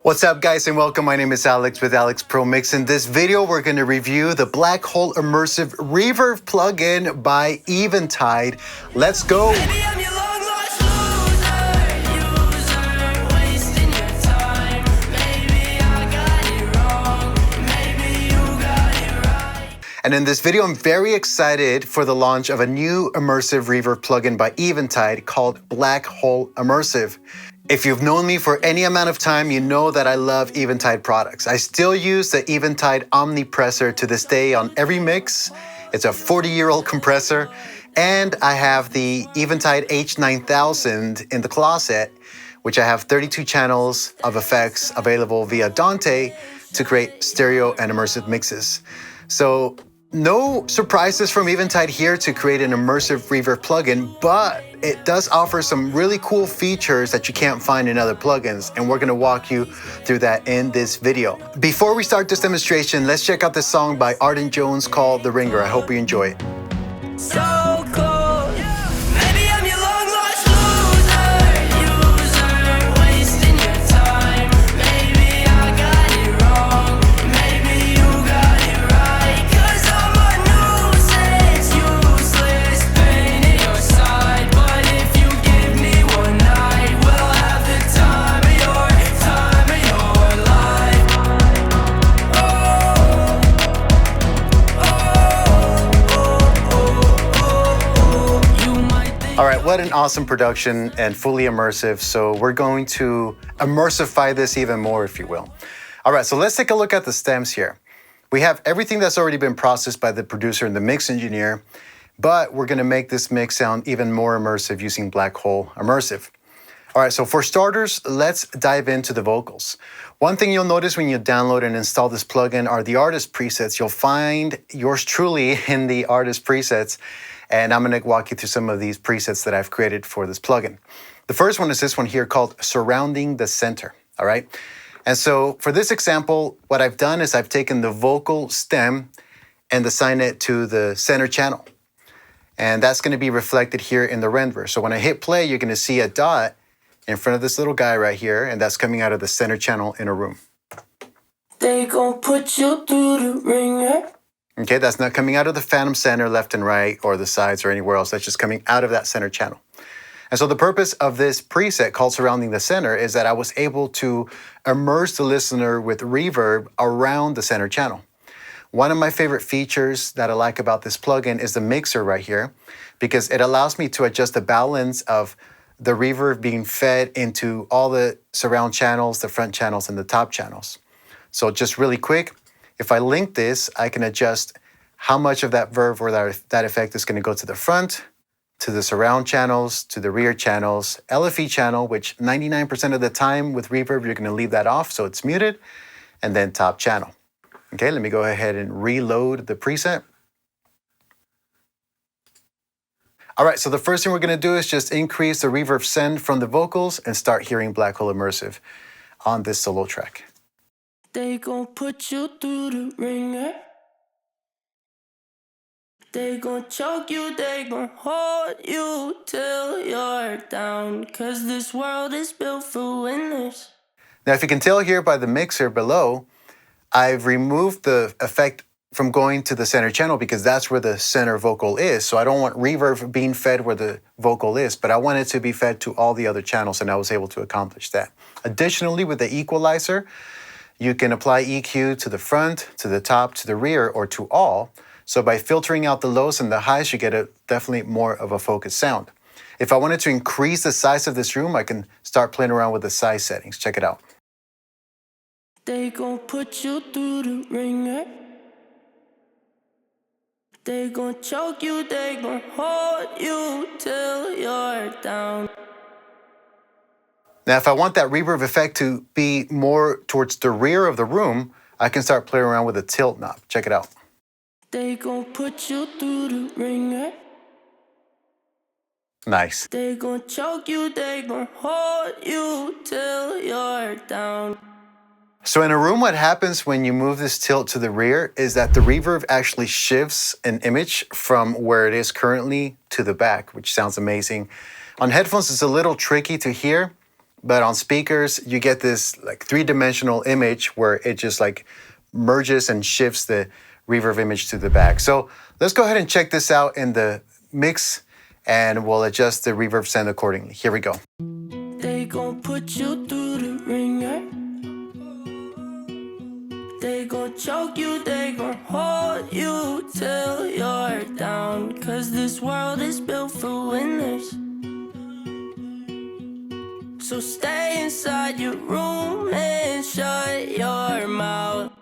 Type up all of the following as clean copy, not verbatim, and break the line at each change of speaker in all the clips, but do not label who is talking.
What's up guys and welcome, my name is Alex with Alex Pro Mix. In this video we're going to review the Blackhole Immersive Reverb plugin by Eventide. Let's go! And in this video, I'm very excited for the launch of a new immersive reverb plugin by Eventide called Blackhole Immersive. If you've known me for any amount of time, you know that I love Eventide products. I still use the Eventide Omnipressor to this day on every mix. It's a 40-year-old compressor. And I have the Eventide H9000 in the closet, which I have 32 channels of effects available via Dante to create stereo and immersive mixes. So no surprises from Eventide here to create an immersive reverb plugin, but it does offer some really cool features that you can't find in other plugins, and we're gonna walk you through that in this video. Before we start this demonstration, let's check out this song by Arden Jones called The Ringer. I hope you enjoy it.
So cool.
All right, what an awesome production and fully immersive. So we're going to immersify this even more, if you will. All right, so let's take a look at the stems here. We have everything that's already been processed by the producer and the mix engineer, but we're gonna make this mix sound even more immersive using Blackhole Immersive. All right, so for starters, let's dive into the vocals. One thing you'll notice when you download and install this plugin are the artist presets. You'll find yours truly in the artist presets. And I'm gonna walk you through some of these presets that I've created for this plugin. The first one is this one here called Surrounding the Center, all right? And so for this example, what I've done is I've taken the vocal stem and assigned it to the center channel. And that's gonna be reflected here in the renderer. So when I hit play, you're gonna see a dot in front of this little guy right here, and that's coming out of the center channel in a room.
They gon' put you through the ringer.
Okay, that's not coming out of the phantom center left and right or the sides or anywhere else. That's just coming out of that center channel. And so the purpose of this preset called Surrounding the Center is that I was able to immerse the listener with reverb around the center channel. One of my favorite features that I like about this plugin is the mixer right here, because it allows me to adjust the balance of the reverb being fed into all the surround channels, the front channels, and the top channels. So just really quick, if I link this, I can adjust how much of that verb or that effect is going to go to the front, to the surround channels, to the rear channels, LFE channel, which 99% of the time with reverb, you're going to leave that off, so it's muted, and then top channel. Okay, let me go ahead and reload the preset. All right, so the first thing we're going to do is just increase the reverb send from the vocals and start hearing Blackhole Immersive on this solo track.
They gon' put you through the ringer. They gon' choke you, they gon' hold you till you're down. Cause this world is built for winners.
Now, if you can tell here by the mixer below, I've removed the effect from going to the center channel because that's where the center vocal is. So I don't want reverb being fed where the vocal is, but I want it to be fed to all the other channels, and I was able to accomplish that. Additionally, with the equalizer, you can apply EQ to the front, to the top, to the rear, or to all. So by filtering out the lows and the highs, you get definitely more of a focused sound. If I wanted to increase the size of this room, I can start playing around with the size settings. Check it out.
They gon' put you through the ringer. They gon' choke you, they gon' hold you till you're down.
Now, if I want that reverb effect to be more towards the rear of the room, I can start playing around with the tilt knob. Check it out.
They gon' put you through the ringer.
Nice.
They gon' choke you, they gon' hold you till you're down.
So in a room, what happens when you move this tilt to the rear is that the reverb actually shifts an image from where it is currently to the back, which sounds amazing. On headphones, it's a little tricky to hear, but on speakers, you get this like three-dimensional image where it just like merges and shifts the reverb image to the back. So let's go ahead and check this out in the mix, and we'll adjust the reverb sound accordingly. Here we go.
They gon' put you through the ringer. They gon' choke you, they gon' hold you till you're down. Cause this world is built for winners. So stay inside your room and shut your mouth.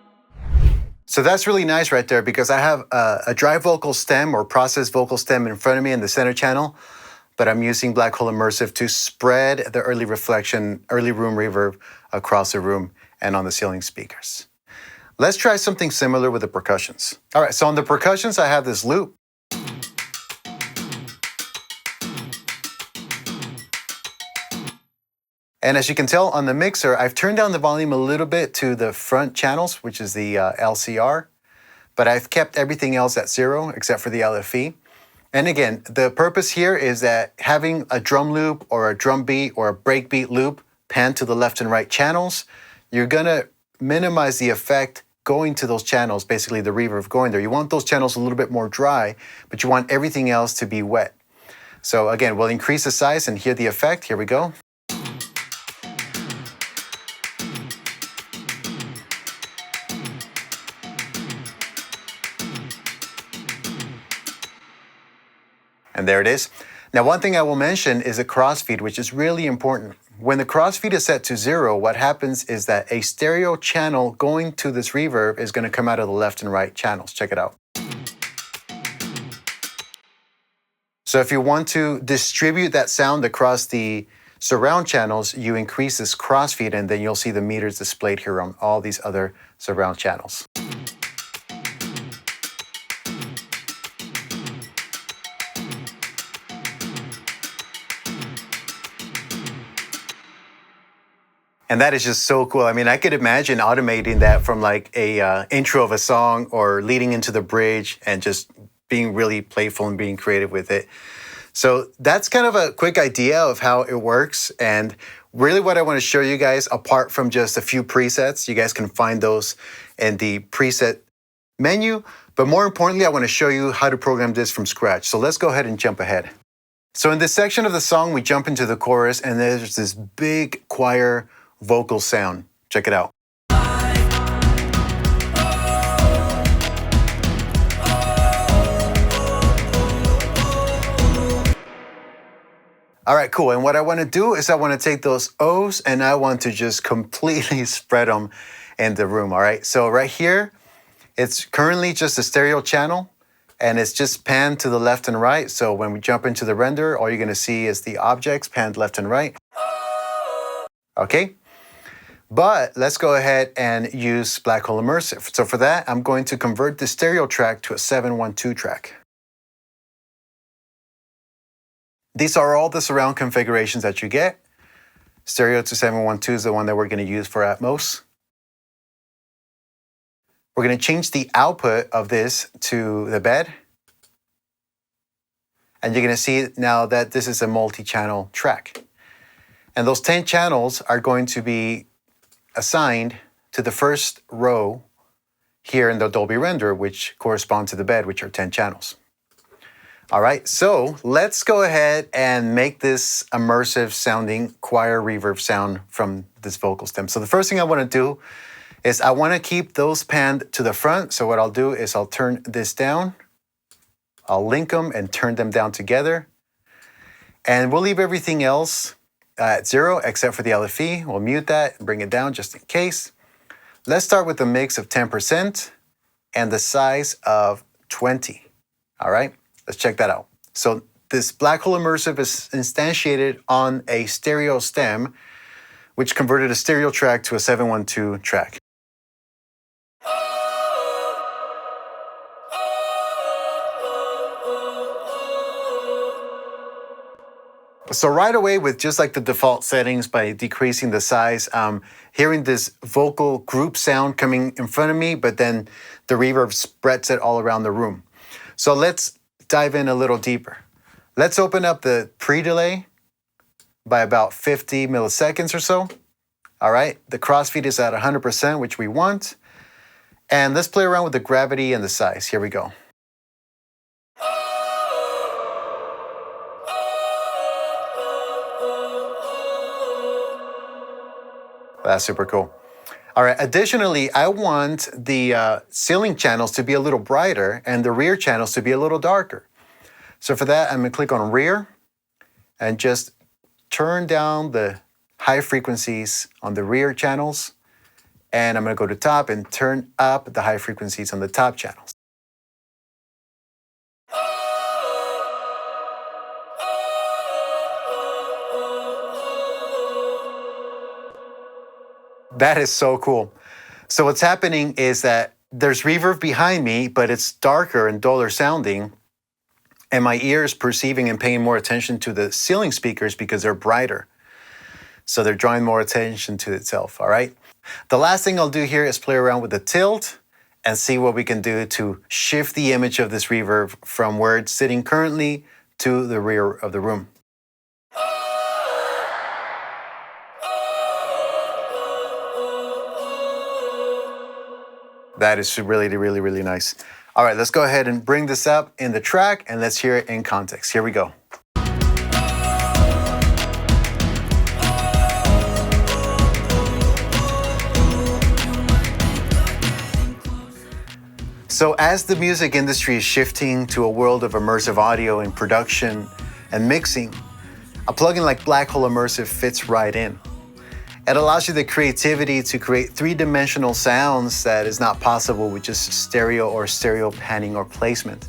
So that's really nice right there, because I have a dry vocal stem or processed vocal stem in front of me in the center channel, but I'm using Blackhole Immersive to spread the early reflection, early room reverb across the room and on the ceiling speakers. Let's try something similar with the percussions. All right, so on the percussions, I have this loop. And as you can tell on the mixer, I've turned down the volume a little bit to the front channels, which is the LCR, but I've kept everything else at 0 except for the LFE. And again, the purpose here is that having a drum loop or a drum beat or a breakbeat loop pan to the left and right channels, you're gonna minimize the effect going to those channels, basically the reverb going there. You want those channels a little bit more dry, but you want everything else to be wet. So again, we'll increase the size and hear the effect. Here we go. And there it is. Now, one thing I will mention is a crossfeed, which is really important. When the crossfeed is set to 0, what happens is that a stereo channel going to this reverb is going to come out of the left and right channels. Check it out. So if you want to distribute that sound across the surround channels, you increase this crossfeed, and then you'll see the meters displayed here on all these other surround channels. And that is just so cool. I mean, I could imagine automating that from like a intro of a song or leading into the bridge and just being really playful and being creative with it. So that's kind of a quick idea of how it works. And really what I want to show you guys, apart from just a few presets, you guys can find those in the preset menu. But more importantly, I want to show you how to program this from scratch. So let's go ahead and jump ahead. So in this section of the song, we jump into the chorus, and there's this big choir vocal sound. Check it out. All right, cool. And what I want to do is I want to take those O's and I want to just completely spread them in the room. All right. So right here, it's currently just a stereo channel and it's just panned to the left and right. So when we jump into the render, all you're going to see is the objects panned left and right. Okay. But let's go ahead and use Blackhole Immersive. So for that, I'm going to convert the stereo track to a 712 track. These are all the surround configurations that you get. Stereo to 712 is the one that we're going to use for Atmos. We're going to change the output of this to the bed. And you're going to see now that this is a multi-channel track. And those 10 channels are going to be assigned to the first row here in the Dolby render, which correspond to the bed, which are 10 channels. All right, so let's go ahead and make this immersive sounding choir reverb sound from this vocal stem. So the first thing I want to do is I want to keep those panned to the front. So what I'll do is I'll turn this down, I'll link them and turn them down together. And we'll leave everything else at 0 except for the LFE. We'll mute that and bring it down just in case. Let's start with a mix of 10% and the size of 20. All right, let's check that out. So this Blackhole Immersive is instantiated on a stereo stem, which converted a stereo track to a 712 track. So right away, with just like the default settings, by decreasing the size, hearing this vocal group sound coming in front of me, but then the reverb spreads it all around the room. So let's dive in a little deeper. Let's open up the pre-delay by about 50 milliseconds or so. All right, the crossfeed is at 100%, which we want. And let's play around with the gravity and the size. Here we go. That's super cool. All right, additionally, I want the ceiling channels to be a little brighter and the rear channels to be a little darker. So for that, I'm gonna click on rear and just turn down the high frequencies on the rear channels. And I'm gonna go to top and turn up the high frequencies on the top channels. That is so cool. So what's happening is that there's reverb behind me, but it's darker and duller sounding. And my ear is perceiving and paying more attention to the ceiling speakers because they're brighter. So they're drawing more attention to itself, all right? The last thing I'll do here is play around with the tilt and see what we can do to shift the image of this reverb from where it's sitting currently to the rear of the room. That is really, really, really nice. All right, let's go ahead and bring this up in the track and let's hear it in context. Here we go. So as the music industry is shifting to a world of immersive audio in production and mixing, a plugin like Blackhole Immersive fits right in. It allows you the creativity to create three-dimensional sounds that is not possible with just stereo or stereo panning or placement.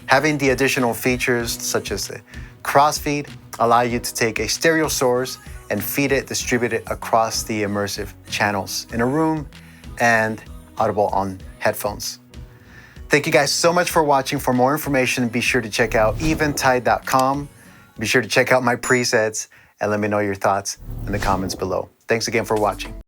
Having the additional features such as the crossfeed allow you to take a stereo source and feed it, distribute it across the immersive channels in a room and audible on headphones. Thank you guys so much for watching. For more information, be sure to check out eventide.com. Be sure to check out my presets and let me know your thoughts in the comments below. Thanks again for watching.